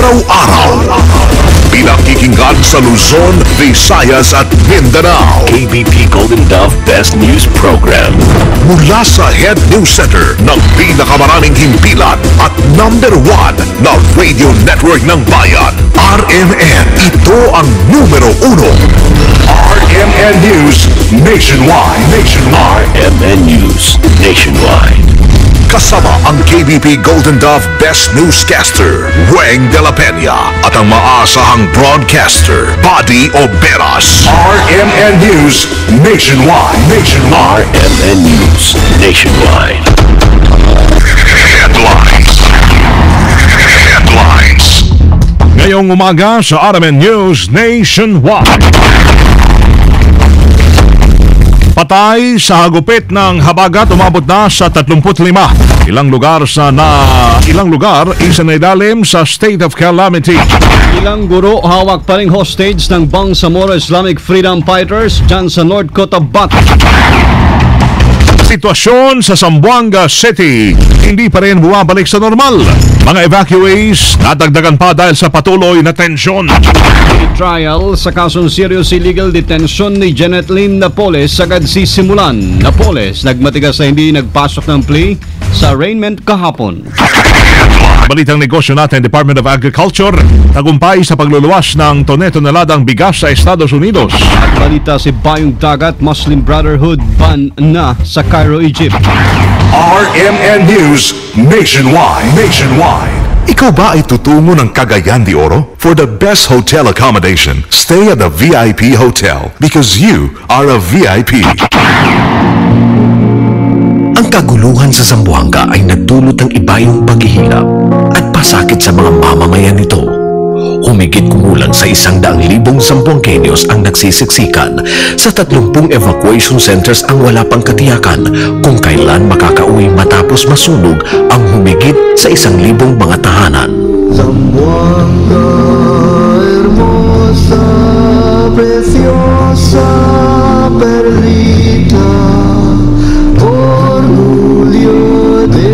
araw-araw. Pinakikinggan sa Luzon, Visayas at Mindanao. KBP Golden Dove Best News Program. Mula sa Head News Center ng pinakamaraming himpilan at #1 na radio network ng bayan, RMN. Ito ang numero 1. RMN News Nationwide. RMN News Nationwide. Kasama ang KBP Golden Dove Best Newscaster, Weng de la Peña, at ang maasahang broadcaster, Buddy Oberas. RMN News Nationwide. RMN News Nationwide. Headlines. Ngayong umaga sa RMN News Nationwide. Patay sa hagupit ng habagat umabot na sa 35. Ilang lugar isinailalim sa state of calamity. Ilang guro hawak pa ring hostage ng Bangsamoro Islamic Freedom Fighters dyan sa North Cotabato. Sitwasyon sa Zamboanga City, hindi pa rin bumabalik sa normal. Mga evacuees nadagdagan pa dahil sa patuloy na tensyon. Trial sa kasong serious illegal detention ni Janet Lynn Napoles agad sisimulan. Napoles nagmatigas na hindi nagpasok ng plea sa arraignment kahapon. Balitang negosyo natin, Department of Agriculture tagumpay sa pagluluwas ng tonelalang bigas sa Estados Unidos. At balita si Bayong Dagat, Muslim Brotherhood ban na sa Cairo, Egypt. RMN News Nationwide. Ikaw ba ay tutungo ng Cagayan de Oro? For the best hotel accommodation, stay at the VIP Hotel because you are a VIP. Ang kaguluhan sa Zamboanga ay nagdulot ng ibayong paghihirap at pasakit sa mga mamamayan nito. Humigit kumulang sa 100,000 Zamboangueños ang nagsisiksikan sa 30 evacuation centers ang wala pang katiyakan kung kailan makakauwi matapos masunog ang humigit sa 1,000 mga tahanan. Zamboanga, hermosa, preciosa, perlita, orgullo de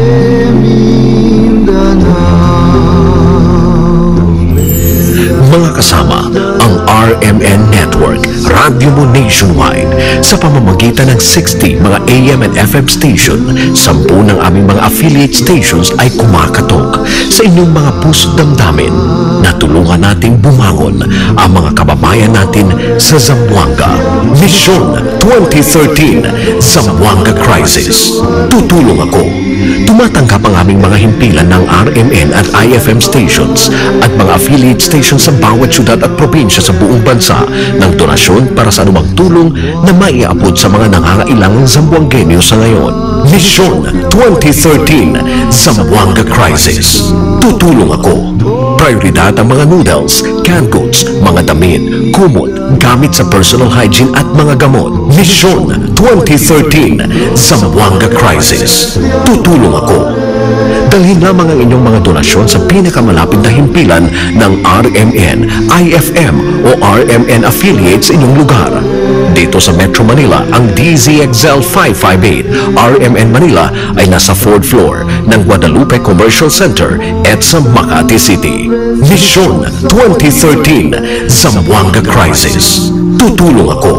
Mga kasama, ang RMN Network, radyo mo nationwide, sa pamamagitan ng 60 mga AM and FM station, 10 ng aming mga affiliate stations ay kumakatok sa inyong mga puso't damdamin na tulungan nating bumangon ang mga kababayan natin sa Zamboanga. Mission 2013, Zamboanga Crisis. Tutulong ako. Tumatanggap ang aming mga himpilan ng RMN at IFM stations at mga affiliate stations sa bawat syudad at probinsya sa buong bansa ng donasyon para sa anumang tulong na maiabot sa mga nangangailangang Zamboangueño sa ngayon. Mission 2013, Zamboanga Crisis. Tutulong ako. Prioridad ang mga noodles, canned goods, mga damit, kumot, gamit sa personal hygiene at mga gamot. Mission 2013, Zamboanga Crisis. Tutulong ako. Dalhin lamang ang inyong mga donasyon sa pinakamalapit na himpilan ng RMN, IFM o RMN affiliates sa inyong lugar. Dito sa Metro Manila, ang DZXL 558 RMN Manila ay nasa 4th floor ng Guadalupe Commercial Center at sa Makati City. Mission 2013, Zamboanga Crisis. Tutulong ako.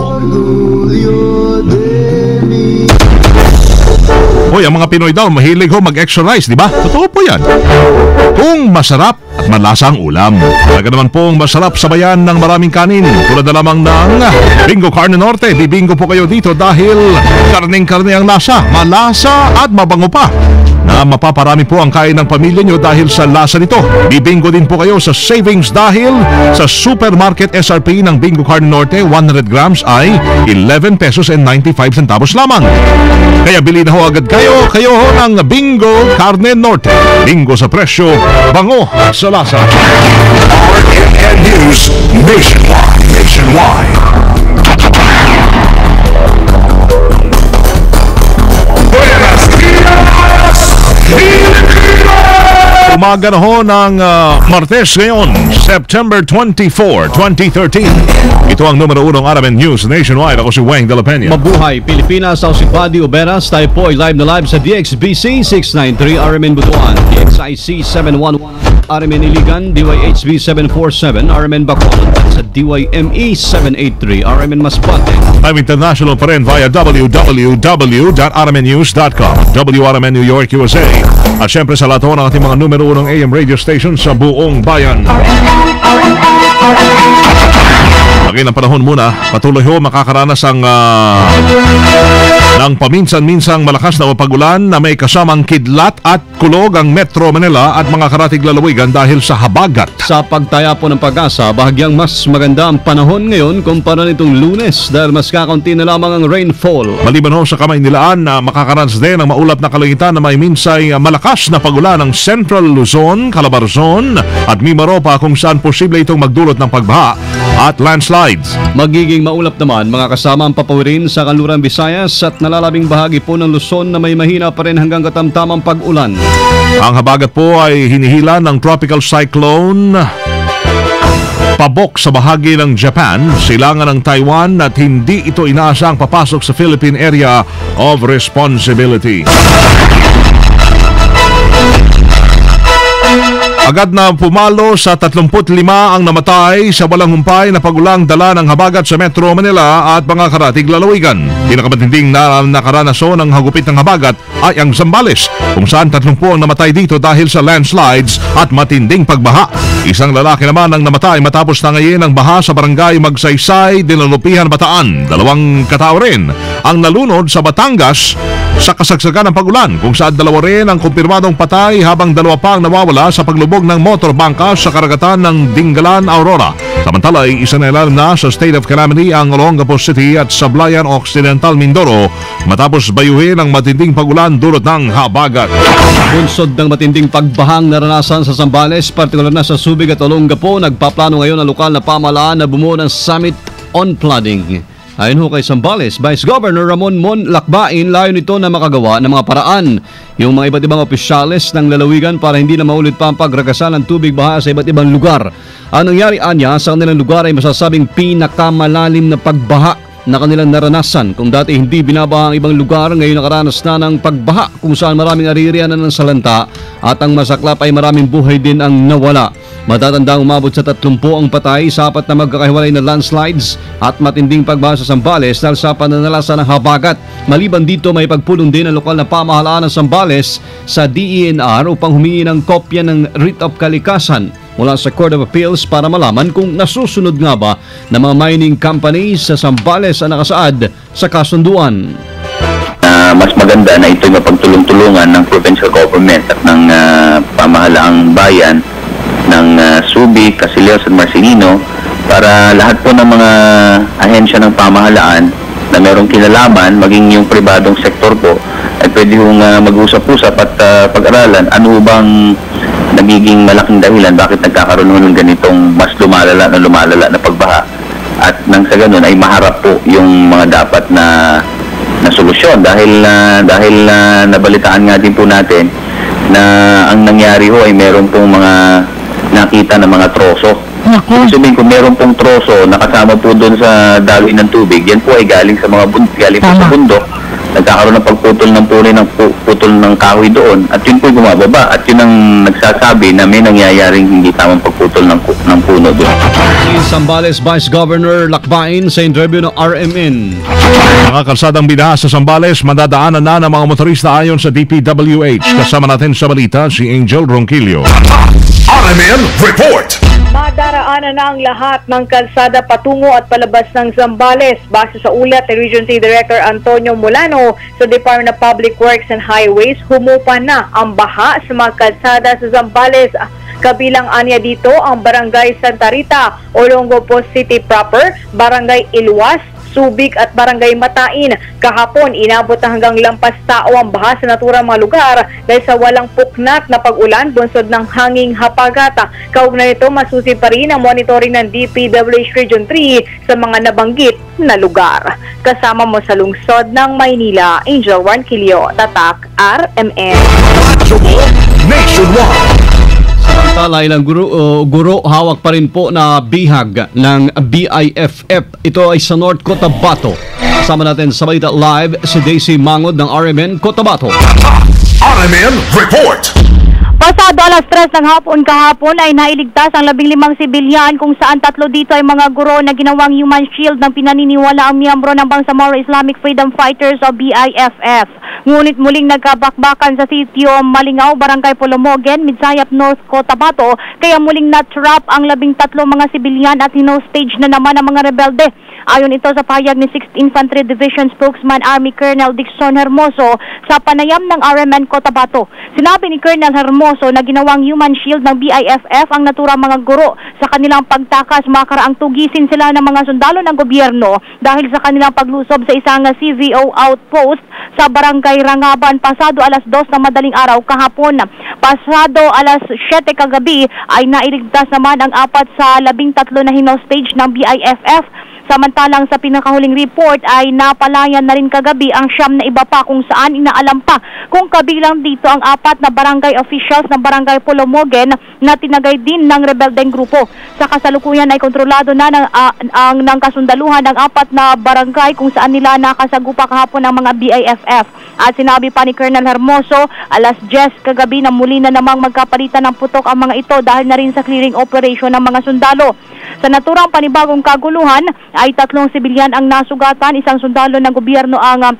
Hoy, ang mga Pinoy daw mahilig ho mag-extra rice, di ba? Totoo po yan. Kung masarap at malasa ang ulam, talaga naman pong masarap sabayan ng maraming kanin. Tulad na lamang ng Bingo Carne Norte. Bibingo po kayo dito dahil karning-karne ang lasa, malasa at mabango pa, na mapaparami po ang kain ng pamilya nyo dahil sa lasa nito. Bibingo din po kayo sa savings dahil sa supermarket SRP ng Bingo Carne Norte, 100 grams ay 11 pesos and 95 centavos lamang. Kaya bili na ho agad kayo ho ng Bingo Carne Norte. Bingo sa presyo, bango sa lasa. RMN News Nationwide. Buenos dias, Umaga na ho ng Martes ngayon, September 24, 2013. Ito ang numero 1 RMN News Nationwide. Ako si Weng de la Peña. Mabuhay Pilipinas, ako si Buddy Oberas. Tayo po ay live na live sa DXBC 693 RMN Butuan, DXIC 711 RMN Iligan, DYHB 747, RMN Bacolod at sa DYME 783, RMN Masbate. I'm international pa rin via www.rmnnews.com, WRMN New York, USA. At syempre sa lahat ng ating mga numero 1 AM radio station sa buong bayan. Lagi ng panahon muna, patuloy ho makakaranas ang ng paminsan-minsang malakas na pag-ulan na may kasamang kidlat at kulog ang Metro Manila at mga karatig lalawigan dahil sa habagat. Sa pagtaya po ng Pag-asa, bahagyang mas maganda ang panahon ngayon kumpara nitong Lunes dahil mas kakaunti na lamang ang rainfall. Maliban ho sa Kamaynilaan na makakaranas din ang maulap na kalangitan na may minsay malakas na pag-ulan ng Central Luzon, Calabarzon at Mimaropa kung saan posible itong magdulot ng pagbaha at landslides. Magiging maulap naman mga kasama ang papawirin sa kanlurang Visayas at nalalabing bahagi po ng Luzon na may mahina pa rin hanggang katamtamang pag-ulan. Ang habagat po ay hinihila ng tropical cyclone pabok sa bahagi ng Japan, silangan ng Taiwan at hindi ito inaasang papasok sa Philippine Area of Responsibility. Agad na pumalo sa 35 ang namatay sa walang humpay na pagulang dala ng habagat sa Metro Manila at mga karatig lalawigan. Pinakamatinding na nakaranaso ng hagupit ng habagat ay ang Zambales, kung saan 30 ang namatay dito dahil sa landslides at matinding pagbaha. Isang lalaki naman ang namatay matapos nangayin ang baha sa barangay Magsaysay, Dinalupihan, Bataan. 2 katao rin ang nalunod sa Batangas sa kasagsagan ng pagulan, kung saan 2 rin ang kumpirmadong patay habang 2 pa ang nawawala sa paglubog ng motor bangka sa karagatan ng Dingalan, Aurora. Samantala ay isa na ilalim na sa state of calamity ang Olongapo City at Sablayan Occidental, Mindoro matapos bayuhin ang matinding pagulan dulot ng habagat. Bunsod ng matinding pagbahang naranasan sa Zambales, partikular na sa Subic at Olongapo, nagpaplano ngayon ang lokal na pamahalaan na bumuo ng Summit on Flooding. Ayon ho kay Zambales, Vice Governor Ramon Mon Lakbain, layo nito na makagawa ng mga paraan yung mga iba't ibang opisyales ng lalawigan para hindi na maulit pa ang pagragasan ng tubig baha sa iba't ibang lugar. Ang nangyari anya sa kanilang lugar ay masasabing pinakamalalim na pagbaha na kanilang naranasan. Kung dati hindi binabaha ang ibang lugar, ngayon nakaranas na ng pagbaha kung saan maraming aririanan ng salanta at ang masaklap ay maraming buhay din ang nawala. Matatandang umabot sa 30 ang patay sa 4 na magkakahiwalay na landslides at matinding pagbaha sa Zambales dahil sa pananalasa ng habagat. Maliban dito, may pagpulong din ang lokal na pamahalaan ng Zambales sa DENR upang humingi ng kopya ng writ of kalikasan mula sa Court of Appeals para malaman kung nasusunod nga ba ng mga mining companies sa Zambales ang nakasaad sa kasunduan. Mas maganda na ito yung pagtulong-tulungan ng provincial government at ng pamahalaang bayan ng Subic, Casileos at Marcelino para lahat po ng mga ahensya ng pamahalaan na merong kinalaman, maging yung pribadong sektor po, ay pwede hong mag-usap-usap at pag-aralan ano bang nagiging malaking dahilan bakit nagkakaroon ng ganitong mas lumalala na pagbaha at nang sa ganun ay maharap po yung mga dapat na solusyon dahil nabalitaan nga din po natin na ang nangyari ho ay meron pong mga nakita ng mga troso. Ibig sabihin kung meron pong troso nakasama po doon sa daloy ng tubig, yan po ay galing sa mga galing po sa bundok. Nagkakaroon ng pagputol ng puri ng putol ng kahoy doon at yun po bumababa at yun ang nagsasabi na may nangyayaring hindi tamang pagputol ng puno doon. Zambales Vice Governor Lakbain sa interview ng RMN. Mga kalsadang binaha sa Zambales, madadaanan na ng mga motorista ayon sa DPWH. Kasama natin sa balita si Angel Ronquillo. RMN Report. Madaraanan na ang lahat ng kalsada patungo at palabas ng Zambales. Base sa ulat ni Region 3 Director Antonio Molano sa Department of Public Works and Highways, humupa na ang baha sa mga kalsada sa Zambales. Kabilang anya dito ang Barangay Santa Rita, Olongapo City proper, Barangay Ilwas, Subic at Barangay Matain. Kahapon, inabot na hanggang lampas tao ang baha sa naturang mga lugar dahil sa walang puknat na pag-ulan bunsod ng hanging hapagata. Kaugnay nito, masusi pa rin ang monitoring ng DPWH Region 3 sa mga nabanggit na lugar. Kasama mo sa lungsod ng Maynila, Angel Ronquillo, Tatak, RMN. Nationwide. Samantala, ilang guro hawak pa rin po na bihag ng BIFF. Ito ay sa North Cotabato. Kasama natin sa balita live si Daisy Mangod ng RMN Cotabato. RMN Report. Pasado alas 3 ng hapon kahapon ay nailigtas ang 15 sibilyan kung saan 3 dito ay mga guro na ginawang human shield ng pinaniniwala ang miyembro ng Bangsamoro Islamic Freedom Fighters o BIFF. Ngunit muling nagkabakbakan sa sitio Malingaw, Barangay Polomogen, Midsayap, North Cotabato, kaya muling na-trap ang 13 mga sibilyan at hinostage na naman ang mga rebelde. Ayon ito sa pahayag ni 6th Infantry Division Spokesman Army Colonel Dixon Hermoso sa panayam ng RMN Cotabato. Sinabi ni Colonel Hermoso na ginawang human shield ng BIFF ang naturang mga guro sa kanilang pagtakas makaraang tugisin sila ng mga sundalo ng gobyerno dahil sa kanilang paglusob sa isang CVO outpost sa Barangay Rangaban pasado alas 2 ng madaling araw kahapon. Pasado alas 7 kagabi ay nailigtas naman ang 4 sa 13 na hinostage ng BIFF. Samantalang sa pinakahuling report ay napalayan na rin kagabi ang 9 na iba pa kung saan inaalam pa kung kabilang dito ang 4 na barangay officials ng Barangay Polomogen na tinagay din ng rebeldeng grupo. Sa kasalukuyan ay kontrolado na ng kasundaluhan ng 4 na barangay kung saan nila nakasagupa kahapon ang mga BIFF. At sinabi pa ni Colonel Hermoso, alas 10 kagabi na muli na namang magkapalitan ng putok ang mga ito dahil na rin sa clearing operation ng mga sundalo. Sa naturang panibagong kaguluhan ay 3 sibilyan ang nasugatan, 1 sundalo ng gobyerno ang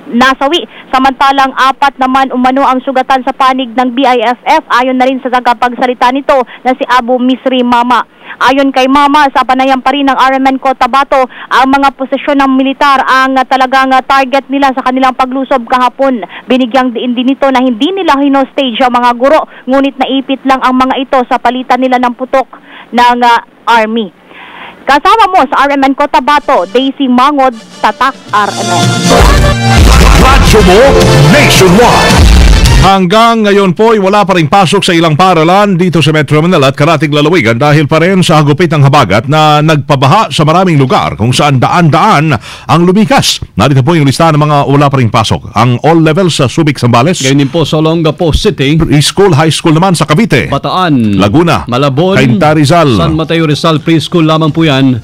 nasawi. Samantalang 4 naman umano ang sugatan sa panig ng BIFF ayon na rin sa tagapagsalita nito na si Abu Misri Mama. Ayon kay Mama, sa panayam pa rin ng RMN Cotabato, ang mga posisyon ng militar ang talagang target nila sa kanilang paglusob kahapon. Binigyang diin din nito na hindi nila hinostage ang mga guro, ngunit naipit lang ang mga ito sa palitan nila ng putok ng Army. Kasama mo sa RMN Cotabato, Daisy Mangod, Tatak RMN. Radyo mo nationwide. Hanggang ngayon po ay wala pa rin pasok sa ilang paaralan dito sa Metro Manila at karatig lalawigan dahil pa rin sa hagupit ng habagat na nagpabaha sa maraming lugar kung saan daan-daan ang lumikas. Narito po yung listahan ng mga wala pa rin pasok. Ang all levels sa Subic, Zambales. Ganyan din po sa Olongapo City. Preschool, high school naman sa Cavite. Bataan. Laguna. Malabon. Cainta, Rizal. San Mateo Rizal Preschool lamang po yan.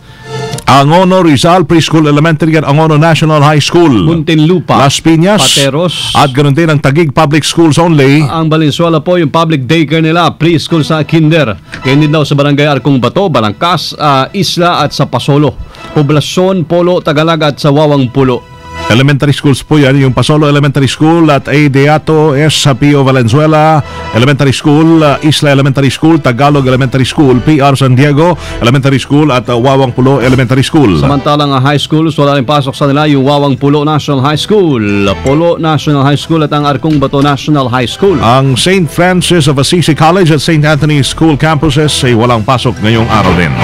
Angono Rizal Preschool Elementary at Angono National High School. Muntinlupa. Las Piñas. Pateros. At ganoon din ang Taguig Public Schools only. Ang Valenzuela po yung public daycare nila, preschool sa kinder. Ganyan din daw sa Barangay Arcong Bato, Balangkas, Isla at sa Pasolo. Poblasyon, Polo, Tagalag at sa Wawang Pulo. Elementary schools po yan, yung Pasolo Elementary School at A. Deato S. Pio Valenzuela Elementary School, Isla Elementary School, Tagalog Elementary School, PR San Diego Elementary School at Wawang Pulo Elementary School. Samantalang high schools, wala rin pasok sa nila yung Wawang Pulo National High School, Polo National High School at ang Arcong Bato National High School. Ang St. Francis of Assisi College at St. Anthony School campuses ay walang pasok ngayong araw din.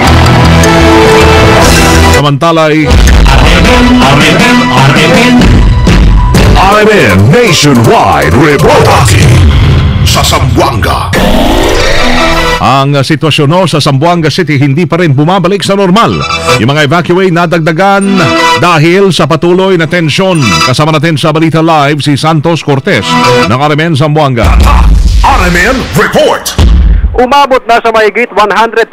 Samantala ay RMN Nationwide Reporting sa Zamboanga. Ang sitwasyon no, sa Zamboanga City hindi pa rin bumabalik sa normal. Yung mga evacuee nadagdagan dahil sa patuloy na tensyon. Kasama natin sa Balita Live si Santos Cortez ng RMN Zamboanga. RMN Report. Umabot na sa mahigit 126,000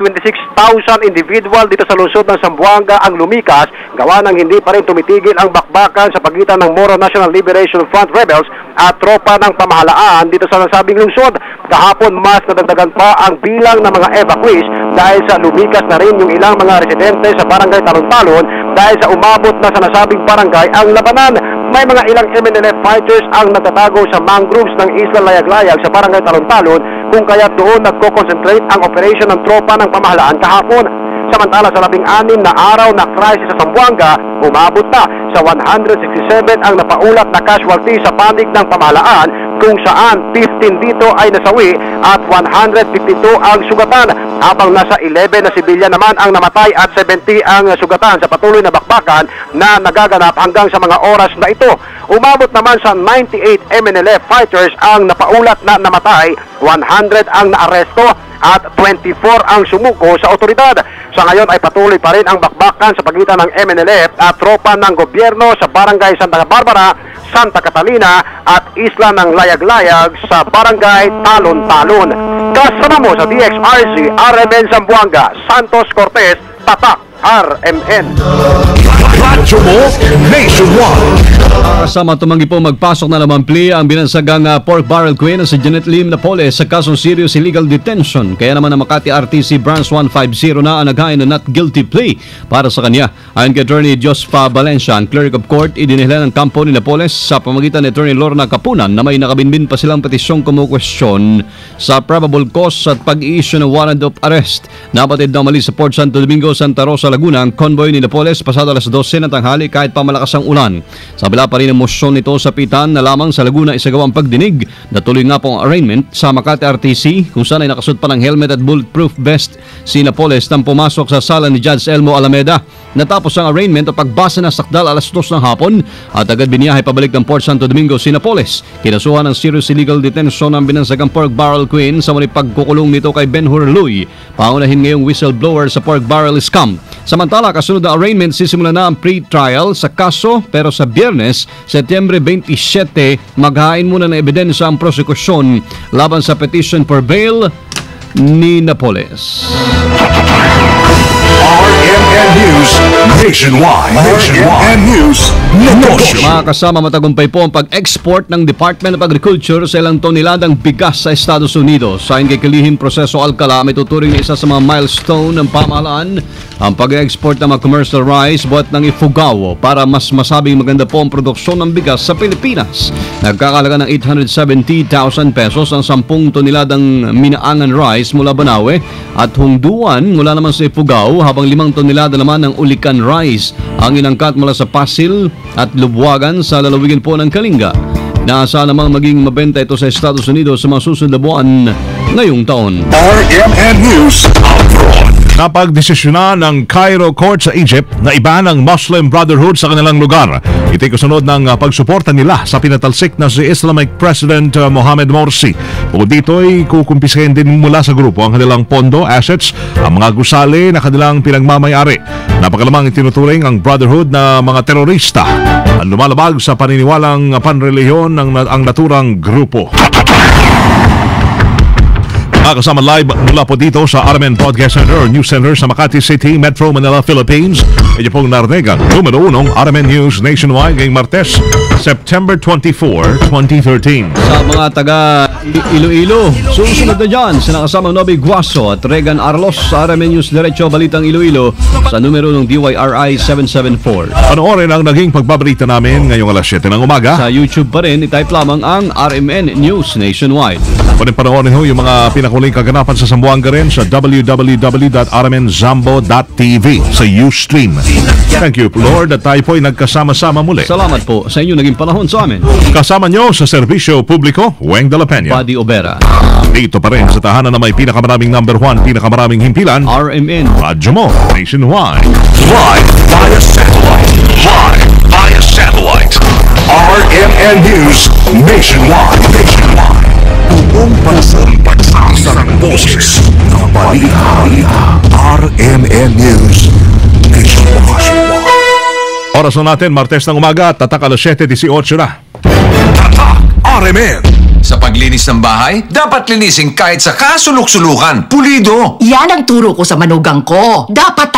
individual dito sa lungsod ng Zamboanga ang lumikas gawa ng hindi pa rin tumitigil ang bakbakan sa pagitan ng Moro National Liberation Front rebels at tropa ng pamahalaan dito sa nasabing lungsod. Kahapon mas nadagdagan pa ang bilang ng mga evacuees dahil sa lumikas na rin yung ilang mga residente sa barangay Talon-Talon dahil sa umabot na sa nasabing barangay ang labanan. May mga ilang MNLF fighters ang nagtatago sa mangroves ng Isla Layag-Layag sa barangay Talon-Talon kung kaya doon nagko-concentrate ang operation ng tropa ng pamahalaan kahapon. Samantala sa 16 na araw na crisis sa Zamboanga, umabot na sa 167 ang napaulat na casualty sa panig ng pamahalaan kung saan 15 dito ay nasawi at 152 ang sugatan habang nasa 11 na sibilyan naman ang namatay at 70 ang sugatan sa patuloy na bakbakan na nagaganap hanggang sa mga oras na ito. Umabot naman sa 98 MNLF fighters ang napaulat na namatay, 100 ang naaresto at 24 ang sumuko sa otoridad. Sa ngayon ay patuloy pa rin ang bakbakan sa pagitan ng MNLF at tropa ng gobyerno sa barangay Santa Barbara, Santa Catalina at Isla ng Layag-Layag sa barangay Talon-Talon. Kasama mo sa DXRC RMN Zamboanga, Santos Cortez, Tatak RMN. Radyo mo nationwide. Kasama tumanggi po magpasok na naman plea ang binansagang pork barrel queen na si Janet Lim Napoles sa kasong serious illegal detention. Kaya naman ang Makati RTC Branch 150 na ang naghain ng not guilty plea para sa kanya. Ayon kay Attorney Jospa Valencia, ang clerk of court, idinihila ng kampo ni Napoles sa pamagitan ni Attorney Lorna Kapunan na may nakabinbin pa silang petisyong kumukwestiyon sa probable cause at pag-i-issue ng warrant of arrest. Napatid na mali sa Port Santo Domingo, Santa Rosa, Laguna ang convoy ni Napoles pasado alas 12 ng tanghali kahit pa malakas ang ulan. Sabila pa rin ang motion nito sa pitan na lamang sa Laguna isagawang pagdinig. Natuloy nga po ang arraignment sa Makati RTC kung saan ay nakasuot pa ng helmet at bulletproof vest si Napoles nang pumasok sa sala ni Judge Elmo Alameda. Natapos ang arraignment o pagbasa ng sakdal alas 2 ng hapon at agad biniyahe pabalik ng Port Santo Domingo si Napoles. Kinasuhan ng serious illegal detention ang binansagang pork barrel queen sa muli pagkukulong nito kay Ben Hurluy, pangunahin ngayong whistleblower sa pork barrel scam. Samantala, kasunod na arraignment, sisimula na ang pre-trial sa kaso pero sa Biyernes, Setyembre 27, maghain muna ng ebidensya ang prosekusyon laban sa petition for bail ni Napoles. RMN News Nationwide. RMN News Negosyo. Mga kasama, matagumpay po ang pag-export ng Department of Agriculture sa ilang toneladang bigas sa Estados Unidos. Sa ayon kay Kalihim Proseso Alcala, may tuturing na isa sa mga milestone ng pamahalaan ang pag-export ng mga commercial rice buhat ng Ifugao para mas masabing maganda po ang produksyon ng bigas sa Pilipinas. Nagkakalaga ng 870,000 pesos ang 10 toneladang minaangan rice mula Banawe at hungduan mula naman sa Ifugao, habang 5 tonelada naman ng ulikan rice ang inangkat mula sa Pasil at Lubwagan sa lalawigan po ng Kalinga. Inaasahan namang maging mabenta ito sa Estados Unidos sa mga susunod na buwan ngayong taon. RMN News Abroad. Napagdesisyonan ng Cairo Court sa Egypt na iba ng Muslim Brotherhood sa kanilang lugar. Ito'y kasunod ng pagsuporta nila sa pinatalsik na si Islamic President Mohamed Morsi. Bukod dito'y kukumpisahin din mula sa grupo ang kanilang pondo, assets, ang mga gusali na kanilang pinagmamayari. Napakalamang itinuturing ang Brotherhood na mga terorista ang lumalabag sa paniniwalang panrelihiyon ng ang naturang grupo. Kasama live mula po dito sa RMN Podcast Center or News Center sa Makati City, Metro Manila, Philippines. Medyo pong narinig ang numero 1 RMN News Nationwide ngayong Martes, September 24, 2013. Sa mga taga Iloilo, susunod na dyan sa nakasamang Noby Guaso at Regan Arlos sa RMN News Diretso Balitang Iloilo sa numero ng DYRI 774. Panoorin ang naging pagbabalita namin ngayong alas 7 ng umaga. Sa YouTube pa rin, itype lamang ang RMN News Nationwide. Panoorin ho yung mga pinakuling kaganapan sa Zamboanga rin sa www.rmnzambo.tv sa Ustream. Thank you, Lord, at tayo po'y nagkasama-sama muli. Salamat po sa inyo naging panahon sa amin. Kasama nyo sa Serbisyo Publiko, Weng de la Peña. Buddy Obera. Dito pa rin sa tahanan na may pinakamaraming number 1, pinakamaraming himpilan, RMN. Radyo mo Nationwide. Live via satellite. Live via satellite. RMN News Nationwide. Buong pansang pagsasarang boses ng balita. RMN News Nationwide. Oras na natin, Martes ng umaga, tatak alas 7:18 na. Tatak RMN. Sa paglinis ng bahay, dapat linisin kahit sa kasuluk-sulukan. Pulido! Yan ang turo ko sa manugang ko. Dapat